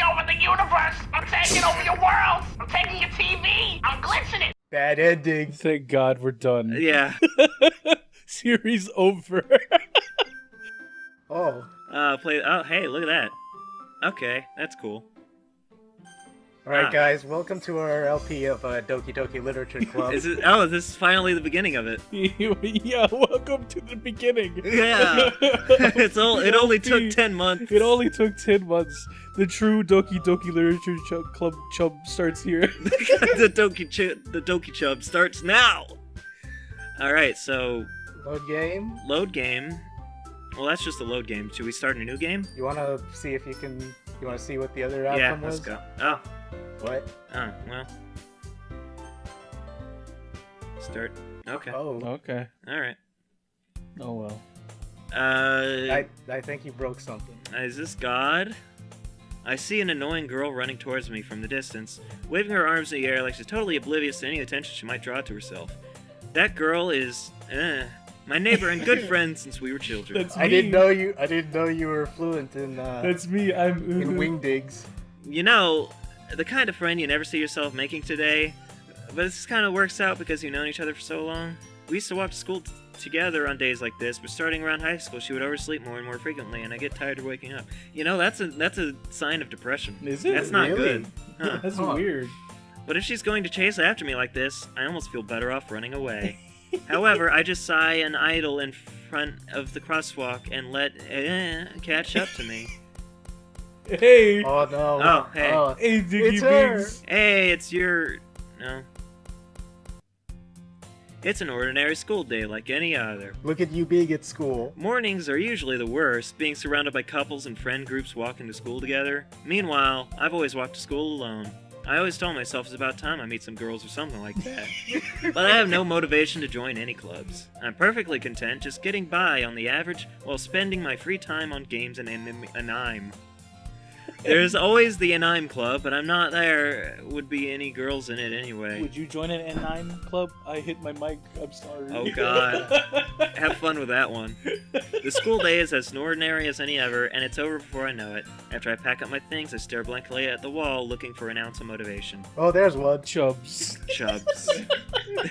over the universe. I'm taking over your world. I'm taking your TV. I'm glitching it. Bad ending. Thank God we're done. Yeah. Series over. Oh. Oh, hey, look at that. Okay, that's cool. Alright, guys, welcome to our LP of Doki Doki Literature Club. This is finally the beginning of it. Yeah, welcome to the beginning. Yeah. It only took 10 months. It only took 10 months. The true Doki Doki Literature Club Chub starts here. The Doki Chub starts now. Alright, so... Load game? Load game. Well, that's just a load game. Should we start a new game? You wanna see if you can... You wanna see what the other outcome was? Yeah, let's go. Oh. What? Oh, well. Start. Okay. Oh. Okay. Alright. Oh well. I think you broke something. Is this God? I see an annoying girl running towards me from the distance, waving her arms in the air like she's totally oblivious to any attention she might draw to herself. That girl is, my neighbor and good friend since we were children. That's me. I didn't know you were fluent in That's me. I'm in wing digs. You know, the kind of friend you never see yourself making today, but this kind of works out because you've known each other for so long. We used to walk to school together on days like this, but starting around high school, she would oversleep more and more frequently, and I get tired of waking up. You know, that's a sign of depression. Is it? That's not Really? good. Huh. That's Huh. weird. But if she's going to chase after me like this, I almost feel better off running away. However, I just sigh and idle in front of the crosswalk and let catch up to me. Hey. Oh no. Oh, hey. Oh, Hey, Diggy it's her. Bigs. Hey, it's your... No. It's an ordinary school day like any other. Look at you being at school. Mornings are usually the worst, being surrounded by couples and friend groups walking to school together. Meanwhile, I've always walked to school alone. I always told myself it's about time I meet some girls or something like that. But I have no motivation to join any clubs. I'm perfectly content just getting by on the average while spending my free time on games and anime. There's always the anime club, but I'm not there. Would be any girls in it anyway. Would you join an N9 club? I hit my mic. I'm sorry. Oh god. Have fun with that one. The school day is as ordinary as any ever, and it's over before I know it. After I pack up my things, I stare blankly at the wall, looking for an ounce of motivation. Oh, there's one. Chubs. Chubs.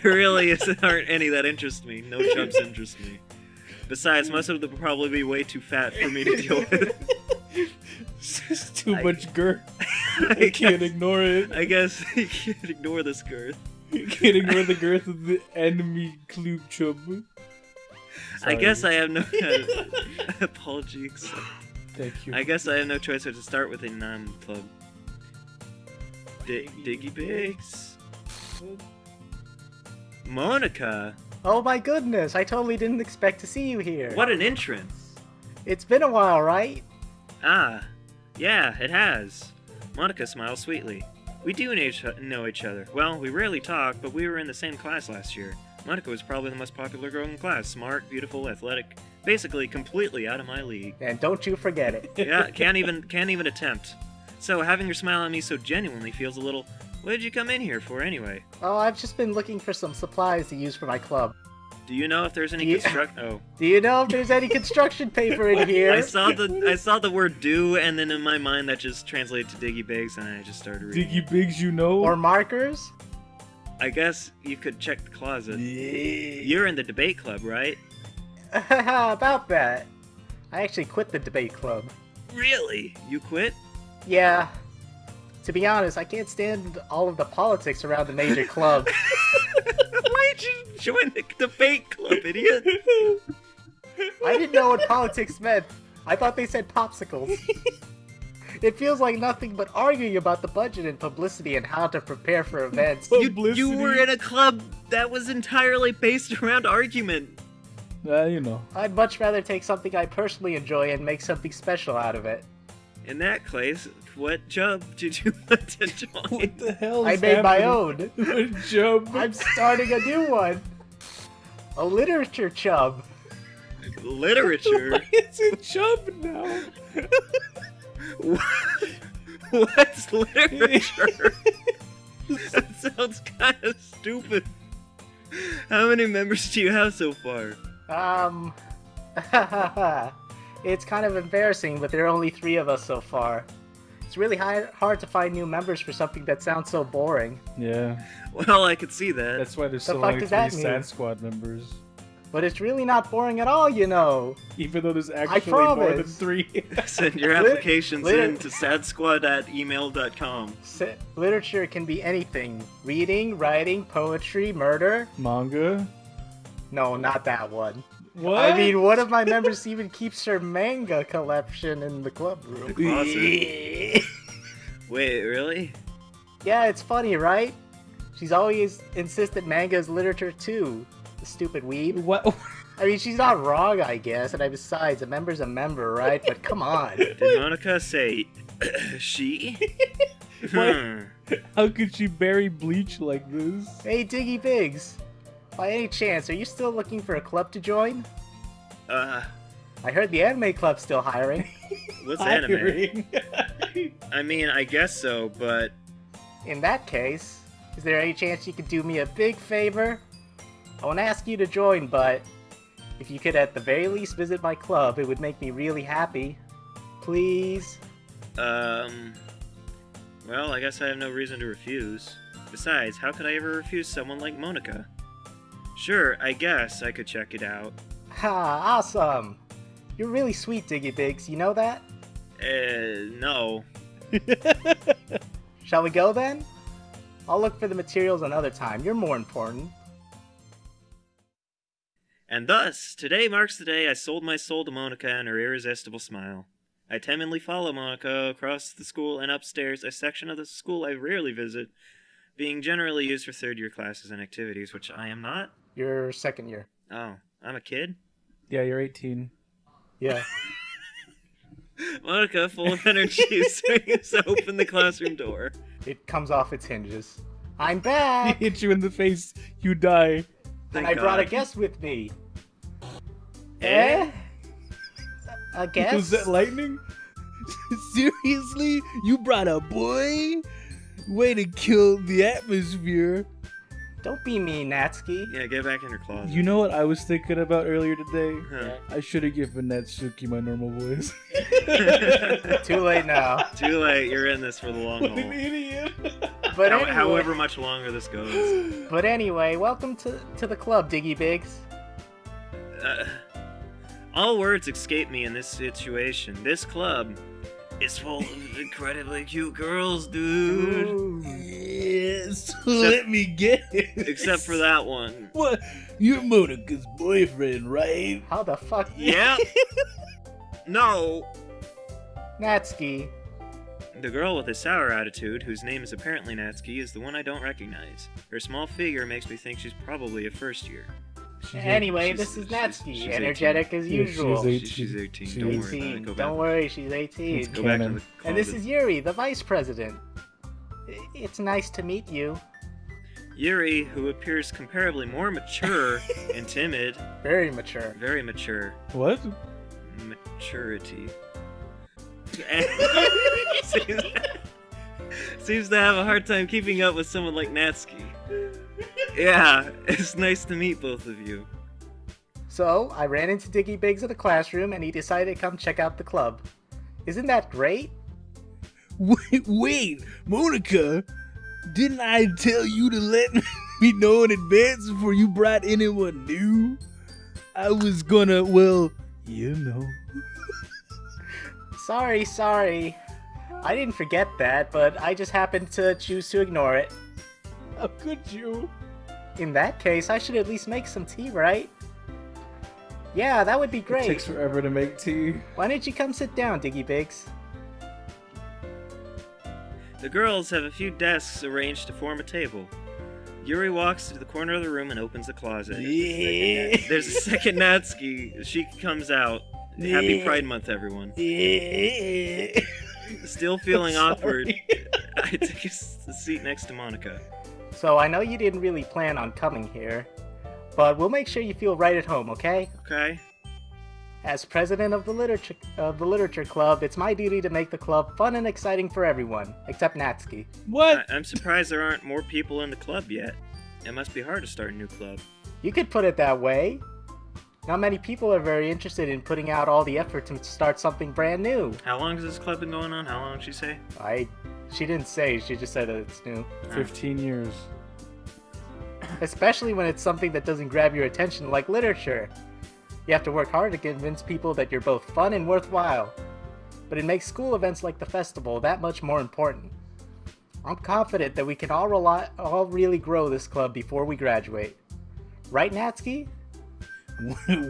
There really aren't any that interest me. No chubs interest me. Besides, most of them will probably be way too fat for me to deal with. It's too much girth. I can't ignore it. I guess you can't ignore this girth. You can't ignore the girth of the enemy club chub. I guess I have no... Apologies. Thank you. I guess I have no choice but to start with a club. Diggy Bigs. Monika. Oh my goodness, I totally didn't expect to see you here. What an entrance. It's been a while, right? Ah, yeah, it has. Monika smiles sweetly. We do know each other. Well, we rarely talk, but we were in the same class last year. Monika was probably the most popular girl in the class. Smart, beautiful, athletic. Basically, completely out of my league. And don't you forget it. Yeah, can't even attempt. So, having her smile at me so genuinely feels a little... What did you come in here for, anyway? Oh, I've just been looking for some supplies to use for my club. Do you know if there's any Oh. Do you know if there's any construction paper in here? I saw the word "do," and then in my mind that just translated to Diggy Bigs, and I just started reading. Diggy Bigs, you know? Or markers? I guess you could check the closet. Yeah. You're in the debate club, right? About that. I actually quit the debate club. Really? You quit? Yeah. To be honest, I can't stand all of the politics around the major club. Why'd you join the debate club, idiot? I didn't know what politics meant. I thought they said popsicles. It feels like nothing but arguing about the budget and publicity and how to prepare for events. You were in a club that was entirely based around argument. You know. I'd much rather take something I personally enjoy and make something special out of it. In that case, what job did you want to join? What the hell I is made my happening? own. What chub? I'm starting a new one. A literature chub. Literature? Why is it chub now? What's literature? That sounds kind of stupid. How many members do you have so far? It's kind of embarrassing, but there are only 3 of us so far. It's really hard to find new members for something that sounds so boring. Yeah. Well, I could see that. That's why there's The still fuck only does 3 that mean? Sad Squad members. But it's really not boring at all, you know. Even though there's actually more than promise. 3. Send your applications lit- in to sadsquad@email.com. Literature can be anything. Reading, writing, poetry, murder. Manga? No, not that one. What? I mean, one of my members even keeps her manga collection in the club room. Closet. Wait, really? Yeah, it's funny, right? She's always insisted manga is literature too. The stupid weeb. What? I mean, she's not wrong, I guess, and besides, a member's a member, right? But come on. Did Monika say she? What? How could she bury Bleach like this? Hey, Diggy Biggs. By any chance, are you still looking for a club to join? I heard the anime club's still hiring. What's anime? Hiring. I mean, I guess so, but In that case, is there any chance you could do me a big favor? I won't ask you to join, but if you could at the very least visit my club, it would make me really happy. Please? well, I guess I have no reason to refuse. Besides, how could I ever refuse someone like Monika? Sure, I guess I could check it out. Ha, awesome! You're really sweet, Diggy Biggs, you know that? No. Shall we go then? I'll look for the materials another time, you're more important. And thus, today marks the day I sold my soul to Monika and her irresistible smile. I timidly follow Monika across the school and upstairs, a section of the school I rarely visit, being generally used for third-year classes and activities, which I am not. Your second year. Oh, I'm a kid? Yeah, you're 18. Yeah. Monika, full of energy, swings open the classroom door. It comes off its hinges. I'm He back! hit you in the face, you die. And Thank I brought a God. guest with me. Eh? A guest? Was that lightning? Seriously? You brought a boy? Way to kill the atmosphere. Don't be mean, Natsuki. Yeah, get back in her closet. You know what I was thinking about earlier today? Huh. I should have given Natsuki my normal voice. Too late now. Too late, you're in this for the long What an haul. idiot. But anyway, However much longer this goes. But anyway, welcome to the club, Diggy Biggs. All words escape me in this situation. This club is full of incredibly cute girls, dude. Ooh. Yes, let me get it. Except for that one. What? You're Monika's boyfriend, right? How the fuck? Yeah? No. Natsuki. The girl with a sour attitude, whose name is apparently Natsuki, is the one I don't recognize. Her small figure makes me think she's probably a first year. Anyway, she's- this is Natsuki, she's energetic as Yeah, usual. she's 18. She's 18. She's Don't worry about 18. it. Go Don't back. worry, she's 18. It's Go back to canon. the closet. And this is Yuri, the vice president. It's nice to meet you. Yuri, who appears comparably more mature and timid. Very mature. Very mature. What? Maturity. Seems to have a hard time keeping up with someone like Natsuki. Yeah, it's nice to meet both of you. So, I ran into Diggy Biggs in the classroom and he decided to come check out the club. Isn't that great? Wait, Monika, didn't I tell you to let me know in advance before you brought anyone new? I was gonna, well, you know. Sorry. I didn't forget that, but I just happened to choose to ignore it. How could you? In that case, I should at least make some tea, right? Yeah, that would be It great. takes forever to make tea. Why don't you come sit down, Diggy Biggs? The girls have a few desks arranged to form a table. Yuri walks to the corner of the room and opens the closet. Yeah. There's a second Natsuki. She comes out. Happy Pride Month, everyone. Yeah. Still feeling Sorry. awkward, I take a seat next to Monika. So I know you didn't really plan on coming here, but we'll make sure you feel right at home, okay? Okay? As president of the literature club, it's my duty to make the club fun and exciting for everyone, except Natsuki. What? I'm surprised there aren't more people in the club yet. It must be hard to start a new club. You could put it that way. Not many people are very interested in putting out all the effort to start something brand new. How long has this club been going on? How long did she say? She didn't say, she just said that it's new. 15 years. Especially when it's something that doesn't grab your attention like literature. You have to work hard to convince people that you're both fun and worthwhile. But it makes school events like the festival that much more important. I'm confident that we can all really grow this club before we graduate. Right, Natsuki?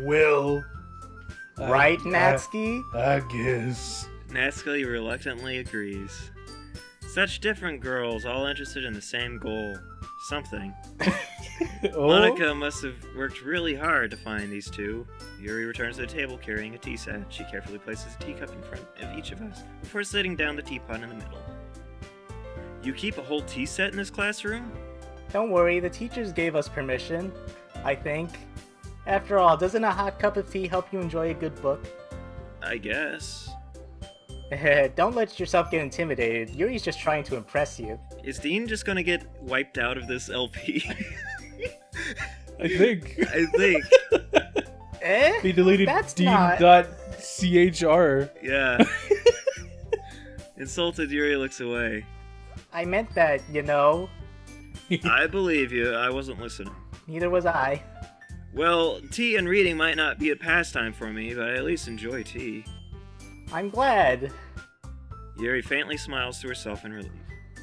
Well, Right, Natsuki? I guess. Natsuki reluctantly agrees. Such different girls, all interested in the same goal. Something. Oh? Monika must have worked really hard to find these two. Yuri returns to the table carrying a tea set. She carefully places a teacup in front of each of us before setting down the teapot in the middle. You keep a whole tea set in this classroom? Don't worry, the teachers gave us permission, I think. After all, doesn't a hot cup of tea help you enjoy a good book? I guess. Don't let yourself get intimidated. Yuri's just trying to impress you. Is Dean just gonna get wiped out of this LP? I think. I think. He deleted That's not... Dean.chr. Yeah. Insulted Yuri looks away. I meant that, you know. I believe you. I wasn't listening. Neither was I. Well, tea and reading might not be a pastime for me, but I at least enjoy tea. I'm glad. Yuri faintly smiles to herself in relief.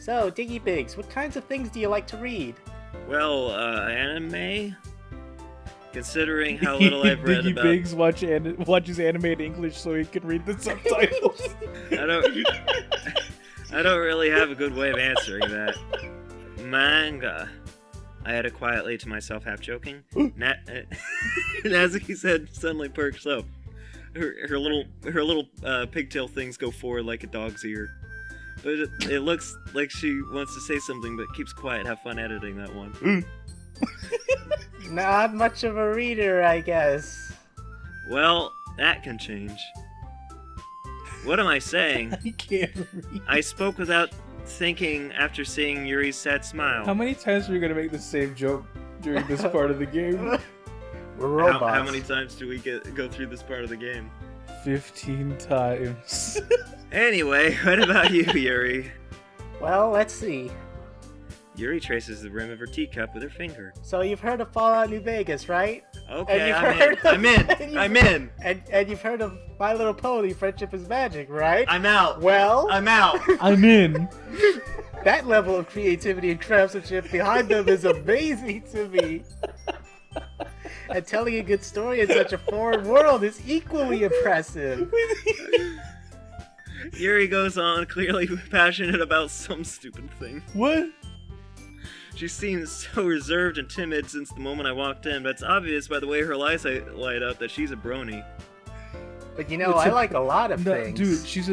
So, Diggy Biggs, what kinds of things do you like to read? Well, anime? Considering how little I've read Diggy about... Biggs watches anime in English so he can read the subtitles. I don't really have a good way of answering that. Manga. I added quietly to myself, half joking. Natsuki said, suddenly perks up. Her little pigtail things go forward like a dog's ear. But it looks like she wants to say something, but keeps quiet. Have fun editing that one. Not much of a reader, I guess. Well, that can change. What am I saying? I can't read. I spoke without thinking after seeing Yuri's sad smile. How many times are we gonna make the same joke during this part of the game? We're robots. How many times do we go through this part of the game? 15 times. Anyway, what about you, Yuri? Well, let's see. Yuri traces the rim of her teacup with her finger. So you've heard of Fallout New Vegas, right? Okay, And I'm in. And you've heard of My Little Pony, Friendship is Magic, right? I'm out. Well, I'm out. I'm in. that level of creativity and craftsmanship behind them is amazing to me. And telling a good story in such a foreign world is equally impressive. Yuri goes on, clearly passionate about some stupid thing. What? She seems so reserved and timid since the moment I walked in, but it's obvious by the way her eyes light up that she's a brony. But you know, I like a lot of things. Dude, she's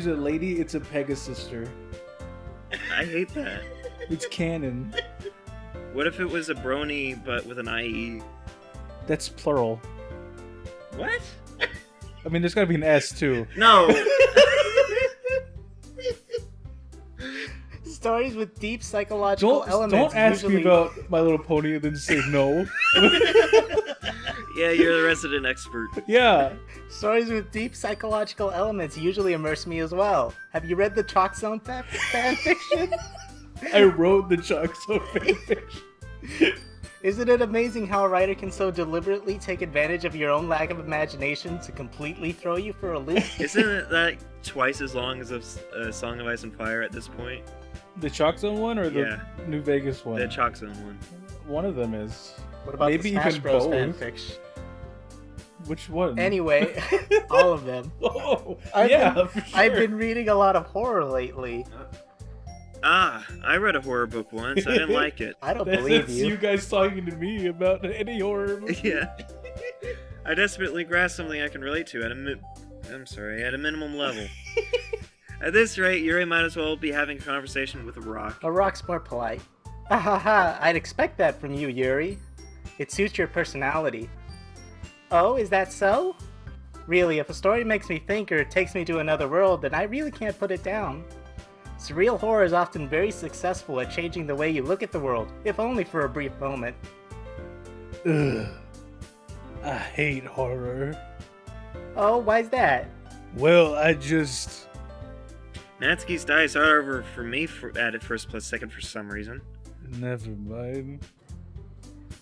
a lady. It's a Pegasister. I hate that. It's canon. What if it was a brony but with an IE? That's plural. What? I mean, there's gotta be an S too. No. Stories with deep psychological elements. Don't ask usually... me about My Little Pony and then say no. Yeah, you're the resident expert. Yeah. Stories with deep psychological elements usually immerse me as well. Have you read the Chalk Zone fan fiction? I wrote the Chalk Zone fanfiction. Isn't it amazing how a writer can so deliberately take advantage of your own lack of imagination to completely throw you for a loop? Isn't it that twice as long as a Song of Ice and Fire at this point? The Chalk Zone one or the Yeah. New Vegas one? The Chalk Zone one. One of them is. What about Maybe the Smash even Bros. both. fanfiction? Which one? Anyway, all of them. Oh, I've I've been reading a lot of horror lately. Ah, I read a horror book once. I didn't like it. I don't believe That's you. you guys talking to me about any horror movie. Yeah. I desperately grasp something I can relate to at a minimum level. At this rate, Yuri might as well be having a conversation with a rock. A rock's more polite. Ahaha, I'd expect that from you, Yuri. It suits your personality. Oh, is that so? Really, if a story makes me think or takes me to another world, then I really can't put it down. Surreal horror is often very successful at changing the way you look at the world, if only for a brief moment. Ugh. I hate horror. Oh, why's that? Well, I just... Natsuki's dice are over for me at first plus second for some reason. Never mind.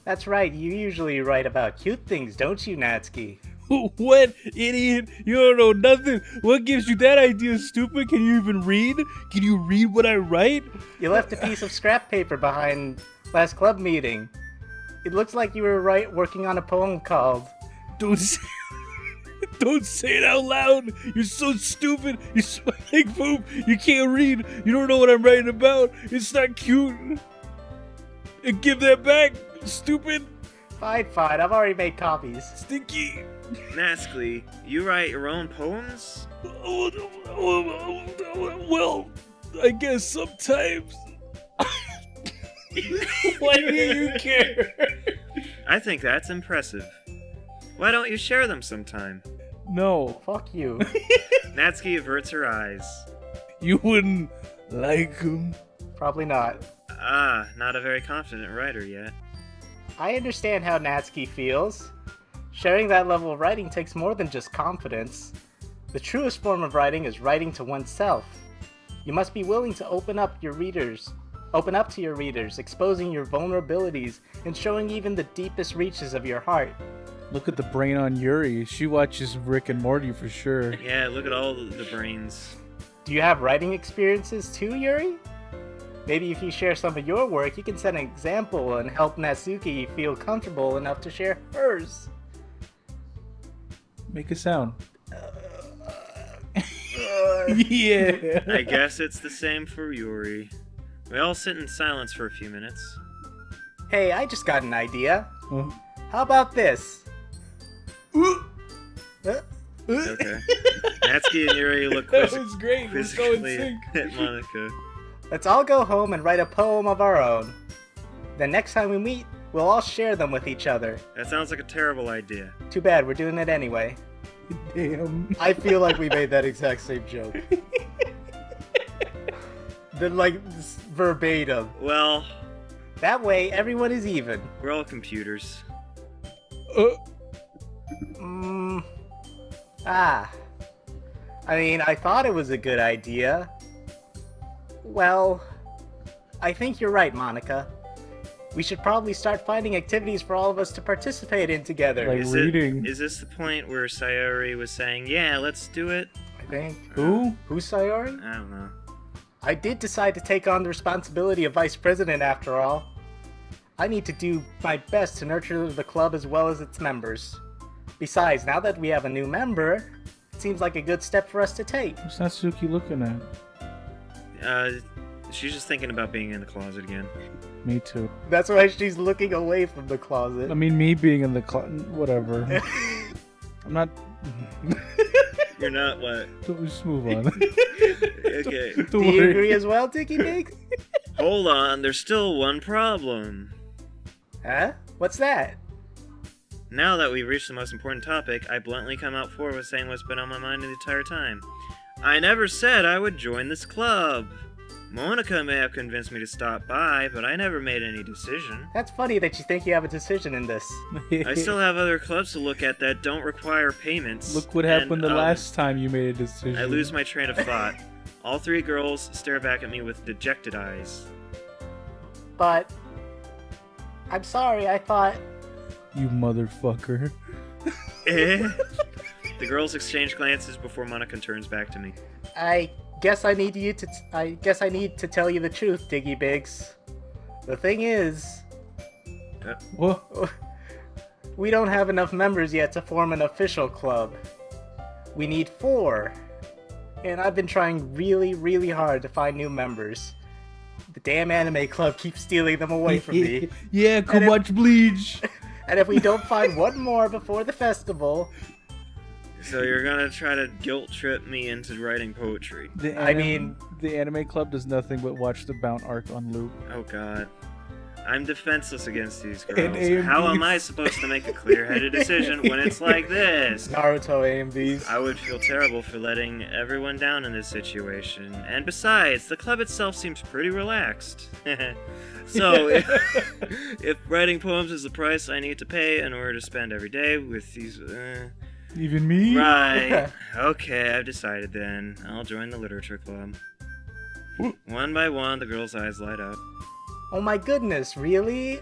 That's right, you usually write about cute things, don't you, Natsuki? What, idiot? You don't know nothing. What gives you that idea, stupid? Can you even read? Can you read what I write? You left a piece of scrap paper behind last club meeting. It looks like you were working on a poem called... Don't say, don't say it out loud. You're so stupid. You smell like poop. You can't read. You don't know what I'm writing about. It's not cute. And give that back, stupid. Fine, I've already made copies. Stinky. Natsuki, you write your own poems? Well, I guess sometimes. Why do you care? I think that's impressive. Why don't you share them sometime? No. Fuck you. Natsuki averts her eyes. You wouldn't like him. Probably not. Ah, not a very confident writer yet. I understand how Natsuki feels. Sharing that level of writing takes more than just confidence. The truest form of writing is writing to oneself. You must be willing to open up to your readers, exposing your vulnerabilities and showing even the deepest reaches of your heart. Look at the brain on Yuri. She watches Rick and Morty for sure. Yeah, look at all the brains. Do you have writing experiences too, Yuri? Maybe if you share some of your work, you can set an example and help Natsuki feel comfortable enough to share hers. Make a sound. Yeah. I guess it's the same for Yuri. We all sit in silence for a few minutes. Hey, I just got an idea. Huh? How about this? Okay. Natsuki and Yuri look That was great. We're so in quizzically sync. at Monika. Let's all go home and write a poem of our own. Then next time we meet, we'll all share them with each other. That sounds like a terrible idea. Too bad, we're doing it anyway. Damn. I feel like we made that exact same joke. Then verbatim. Well, That way, everyone is even. we're all computers. I mean, I thought it was a good idea. Well, I think you're right, Monika. We should probably start finding activities for all of us to participate in together. Like reading. Is this the point where Sayori was saying, yeah, let's do it? I think. Who? Who's Sayori? I don't know. I did decide to take on the responsibility of vice president after all. I need to do my best to nurture the club as well as its members. Besides, now that we have a new member, it seems like a good step for us to take. What's Natsuki looking at? She's just thinking about being in the closet again. Me too. That's why she's looking away from the closet. I mean, me being in the closet, whatever. I'm not. You're not what? Just move on. Okay. Don't Do you worry. agree as well, Dicky Biggs? Hold on, there's still one problem. Huh? What's that? Now that we've reached the most important topic, I bluntly come out forward with saying what's been on my mind the entire time. I never said I would join this club. Monika may have convinced me to stop by, but I never made any decision. That's funny that you think you have a decision in this. I still have other clubs to look at that don't require payments. Look what happened and, the last time you made a decision. I lose my train of thought. All three girls stare back at me with dejected eyes. But... I'm sorry, I thought... You motherfucker. The girls exchange glances before Monika turns back to me. I guess I need to tell you the truth, Diggy Biggs. The thing is, What? we don't have enough members yet to form an official club. We need 4. And I've been trying really, really hard to find new members. The damn anime club keeps stealing them away from me. Yeah, go And if- watch Bleach. And if we don't find one more before the festival, So you're gonna try to guilt trip me into writing poetry. The I mean- the anime club does nothing but watch the Bount arc on loop. Oh god. I'm defenseless against these And girls. AMVs. How am I supposed to make a clear-headed decision when it's like this? Naruto AMVs. I would feel terrible for letting everyone down in this situation. And besides, the club itself seems pretty relaxed. So, if writing poems is the price I need to pay in order to spend every day with these... Even me? Right. Okay, I've decided then. I'll join the literature club. One by one, the girls' eyes light up. Oh my goodness, really?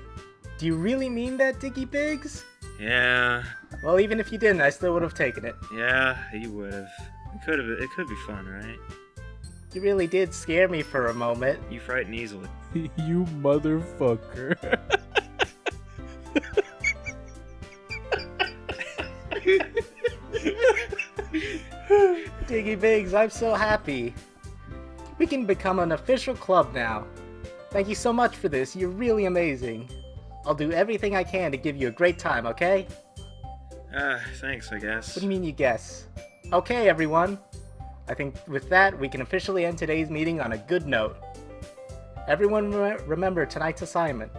Do you really mean that, Diggy Biggs? Yeah, Well, even if you didn't, I still would have taken it. yeah, you would have. It could be fun, right? You really did scare me for a moment. You frighten easily. You motherfucker. Diggy Biggs, I'm so happy. We can become an official club now. Thank you so much for this, you're really amazing. I'll do everything I can to give you a great time, okay? Thanks, I guess. What do you mean you guess? Okay, everyone. I think with that, we can officially end today's meeting on a good note. Everyone remember tonight's assignment.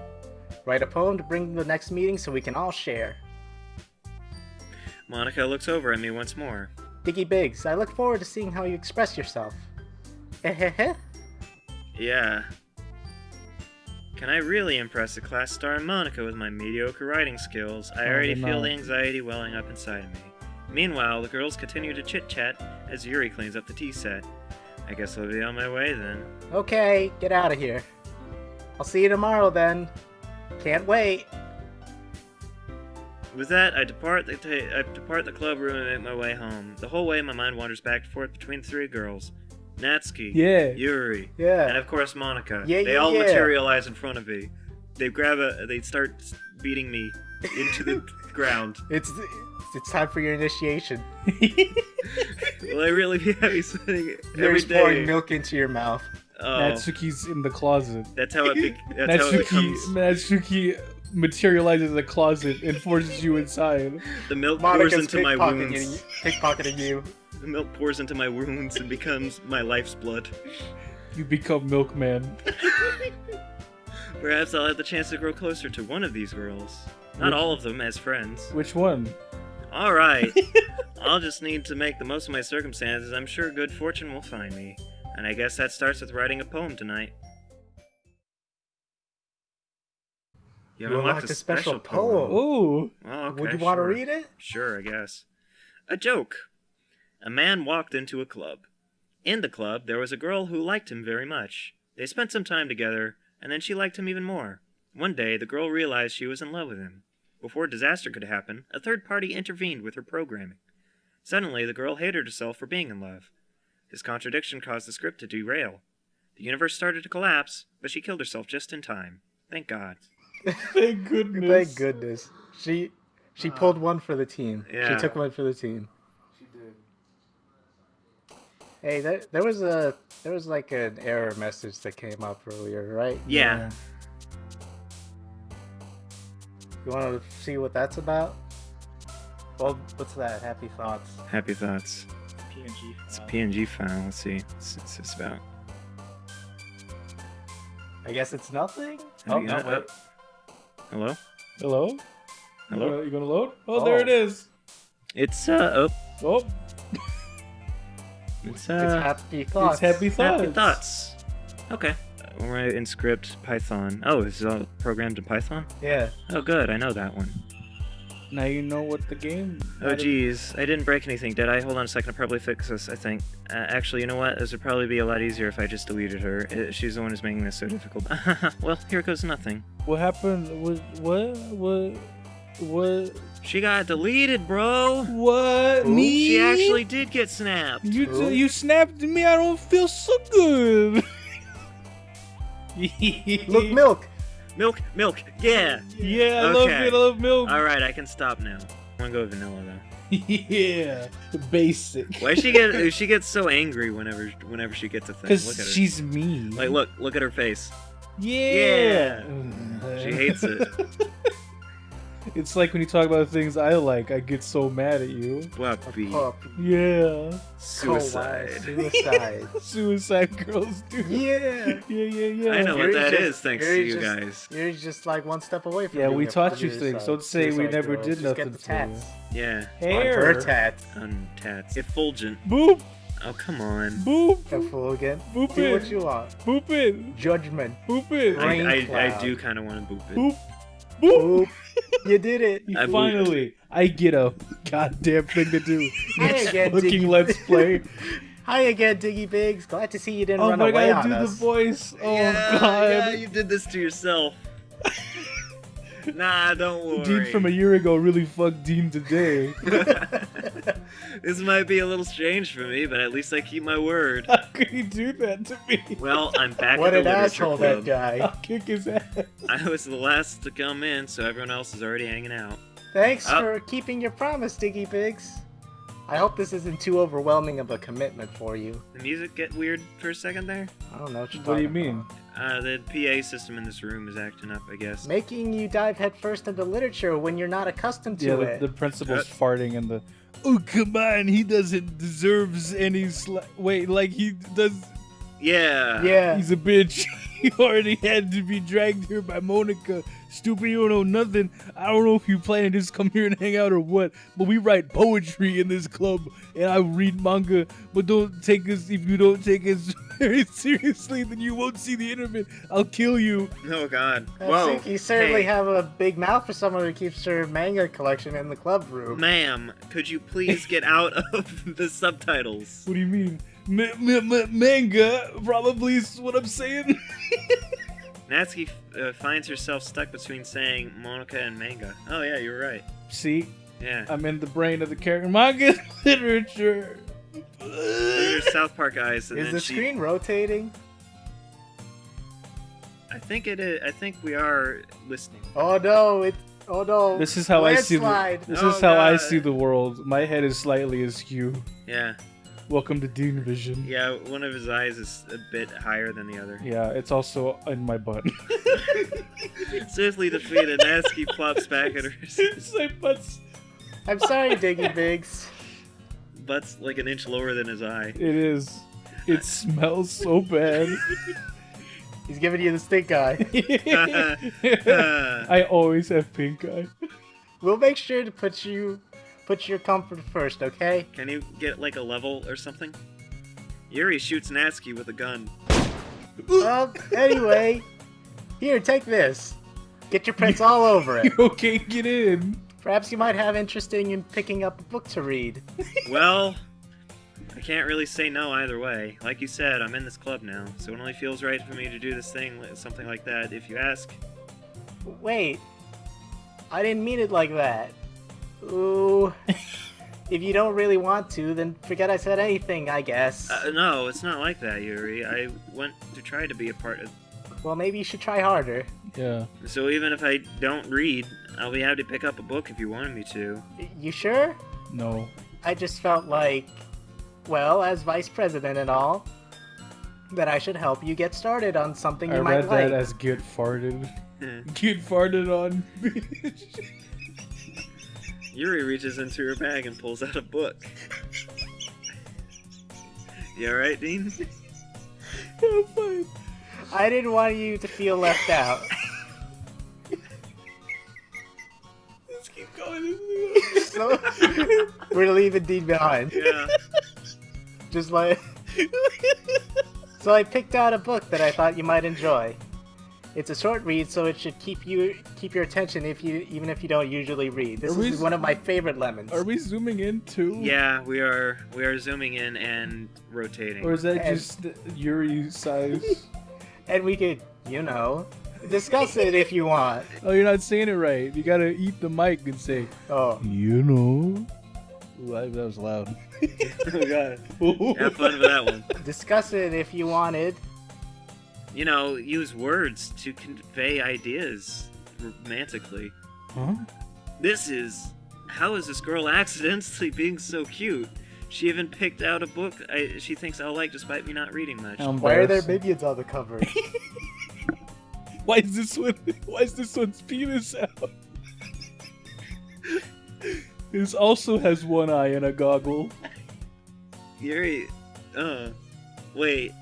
Write a poem to bring to the next meeting so we can all share. Monika looks over at me once more. Diggy Biggs, I look forward to seeing how you express yourself. Hehehe. Yeah. Can I really impress the class star Monika with my mediocre writing skills? I already feel the anxiety welling up inside of me. Meanwhile, the girls continue to chit-chat as Yuri cleans up the tea set. I guess I'll be on my way then. Okay, get out of here. I'll see you tomorrow then. Can't wait. With that, I depart the club room and make my way home. The whole way, my mind wanders back and forth between the three girls. Natsuki, Yeah. Yuri, Yeah. and of course Monika. Yeah, They yeah, all yeah. materialize in front of me. They start beating me into the ground. It's time for your initiation. Will I really be happy spending You're every just pouring day? milk into your mouth. Oh, Natsuki's in the closet. that's how it becomes. Natsuki materializes in the closet and forces you inside. The milk pours Monika's into my wounds. pickpocketing you. The milk pours into my wounds and becomes my life's blood. You become Milkman. Perhaps I'll have the chance to grow closer to one of these girls. Not all of them as friends. Which one? Alright. I'll just need to make the most of my circumstances. I'm sure good fortune will find me. And I guess that starts with writing a poem tonight. You have unlocked a special poem. Ooh. Oh, okay, Would you want to sure. read it? Sure, I guess. A joke. A man walked into a club. In the club, there was a girl who liked him very much. They spent some time together, and then she liked him even more. One day, the girl realized she was in love with him. Before disaster could happen, a third party intervened with her programming. Suddenly, the girl hated herself for being in love. This contradiction caused the script to derail. The universe started to collapse, but she killed herself just in time. Thank God. Thank goodness. Thank goodness. She pulled one for the team. Yeah. She took one for the team. She did. Hey, there was like an error message that came up earlier, right? Yeah. You want to see what that's about? Well, what's that? Happy thoughts. Happy thoughts. PNG. It's a PNG file. Let's see. What's this about? I guess it's nothing. Oh, Oh, yeah. no, wait. Hello? Hello? Hello? You gonna load? Oh, Oh. there it is. It's, Oh, It's happy thoughts. it's happy thoughts. Happy thoughts. Okay. We'll write in script Python. Oh, this is all programmed in Python? Yeah. Oh, good. I know that one. Now you know what the game. Oh, geez. I didn't break anything, did I? Hold on a second. I'll probably fix this, I think. Actually, you know what? This would probably be a lot easier if I just deleted her. She's the one who's making this so difficult. Well, here goes nothing. What happened? What? She got deleted, bro! What? Who? Me? She actually did get snapped. You snapped me. I don't feel so good. Look, milk. Milk, yeah! Yeah, I Okay. love milk. Alright, I can stop now. I'm gonna go vanilla, though. Yeah, basic. Why she gets so angry whenever she gets a thing? Look at her. Because she's mean. Like, look at her face. Yeah. She hates it. It's like when you talk about things I like, I get so mad at you. Puppy. Pup. Yeah. Suicide. Suicide. Suicide girls, dude. Yeah. Yeah. I know what Yuri's that just- is, thanks to Yuri's you just- guys. You're just like one step away from Yeah, being we a taught you suicide- things. Don't say we suicide never girl. did Just nothing get the to you. tats. Yeah. On her Hair. tats. On tats. Effulgent. Boop. Oh, come on. Boop. The fool again. Boop Do it. what you want. Boop it. Judgment. Boop it. Rain I cloud. do kind of want to boop it. Boop. Boop. Oop. You did it. You I booped. finally, I get a goddamn thing to do. Hi It's again, fucking Diggy. Let's Play. Hi again, Diggy Biggs. Glad to see you didn't Oh run my away god, on do us. the voice. Oh yeah, god. yeah, you did this to yourself. Nah, don't worry. Dean from a year ago really fucked Dean today. This might be a little strange for me, but at least I keep my word. How could he do that to me? Well, I'm back What at an the literature asshole club. that guy. I'll kick his ass. I was the last to come in, so everyone else is already hanging out. Thanks Oh. for keeping your promise, Diggy Biggs. I hope this isn't too overwhelming of a commitment for you. The music get weird for a second there? I don't know what you're What do you talking mean? about. The PA system in this room is acting up, I guess. Making you dive headfirst into literature when you're not accustomed to Yeah, it. the principal's farting and the. Oh come on, he doesn't deserves any. Wait, like he does. Yeah. Yeah. He's a bitch. He already had to be dragged here by Monika. Stupid, you don't know nothing. I don't know if you plan to just come here and hang out or what, but we write poetry in this club, and I read manga. But don't take us, if you don't take us very seriously, then you won't see the end of it. I'll kill you. Oh god. I Whoa. think you certainly Hey, have a big mouth for someone who keeps her manga collection in the club room. ma'am, could you please get out of the subtitles? What do you mean? Manga, probably is what I'm saying. Natsuki finds herself stuck between saying Monika and manga. Oh yeah, you're right. See, Yeah. I'm in the brain of the character. Manga literature. Look at her South Park eyes, and Is then the she. screen rotating? I think it is. I think we are listening. Oh no, oh no. This is how I see the. Landslide. This Oh, is how I God. see the world. My head is slightly askew. Yeah. Welcome to Dean Vision. Yeah. One of his eyes is a bit higher than the other. Yeah, it's also in my butt. Swiftly defeated, Natsuki plops back at her. It's my butt's. I'm sorry, Diggy Biggs. Butt's like an inch lower than his eye. It is. It smells so bad. He's giving you the stink eye. I always have pink eye. We'll make sure to put your comfort first, okay? Can you get like a level or something? Yuri shoots Natsuki with a gun. Well, anyway, here, take this. Get your prints all over it. You okay? Get in. Perhaps you might have interest in picking up a book to read. Well, I can't really say no either way. Like you said, I'm in this club now, so it only feels right for me to do this thing, something like that, if you ask. Wait, I didn't mean it like that. Ooh. If you don't really want to, then forget I said anything, I guess. No, it's not like that, Yuri. I want to try to be a part of. Well, maybe you should try harder. Yeah. So even if I don't read, I'll be happy to pick up a book if you wanted me to. You sure? No. I just felt like, well, as vice president and all, that I should help you get started on something you I might read like. that as get farted. Get farted on. Yuri reaches into her bag and pulls out a book. You alright, Dean? Yeah, fine. I didn't want you to feel left out. Let's keep going. So, we're leaving Dean behind. Yeah. Just like... So I picked out a book that I thought you might enjoy. It's a short read, so it should keep your attention even if you don't usually read. This is one of my favorite lemons. Are we zooming in too? Yeah, we are zooming in and rotating. Or is that And- just Yuri size? And we could, discuss it if you want. Oh, you're not saying it right. You gotta eat the mic and say, Oh, you know. Ooh, that was loud. Oh god. Have fun with that one. discuss it if you wanted. Use words to convey ideas romantically. Huh? How is this girl accidentally being so cute? She even picked out a book she thinks I'll like despite me not reading much. Why are there minions on the cover? Why is this one's penis out? This also has one eye and a goggle. Yuri, wait.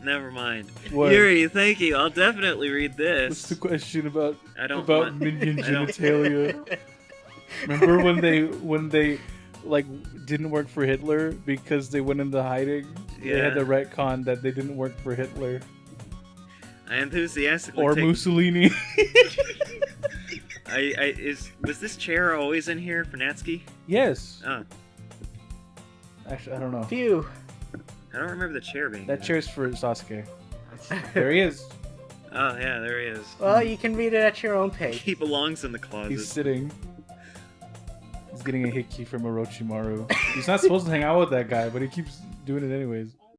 Never mind. What? Yuri, thank you. I'll definitely read this. What's the question about I don't about want- minion I don't- genitalia? Remember when they like didn't work for Hitler because they went into hiding? They had Yeah. the retcon that they didn't work for Hitler I enthusiastically or take... Mussolini. Was this chair always in here for Natsuki? Yes. Oh, Actually, I don't know. Phew. I don't remember the chair being That there. chair's for Sasuke. There he is. Oh, yeah, there he is. Well, you can read it at your own pace. He belongs in the closet. He's sitting. He's getting a hickey from Orochimaru. He's not supposed to hang out with that guy, but he keeps doing it anyways.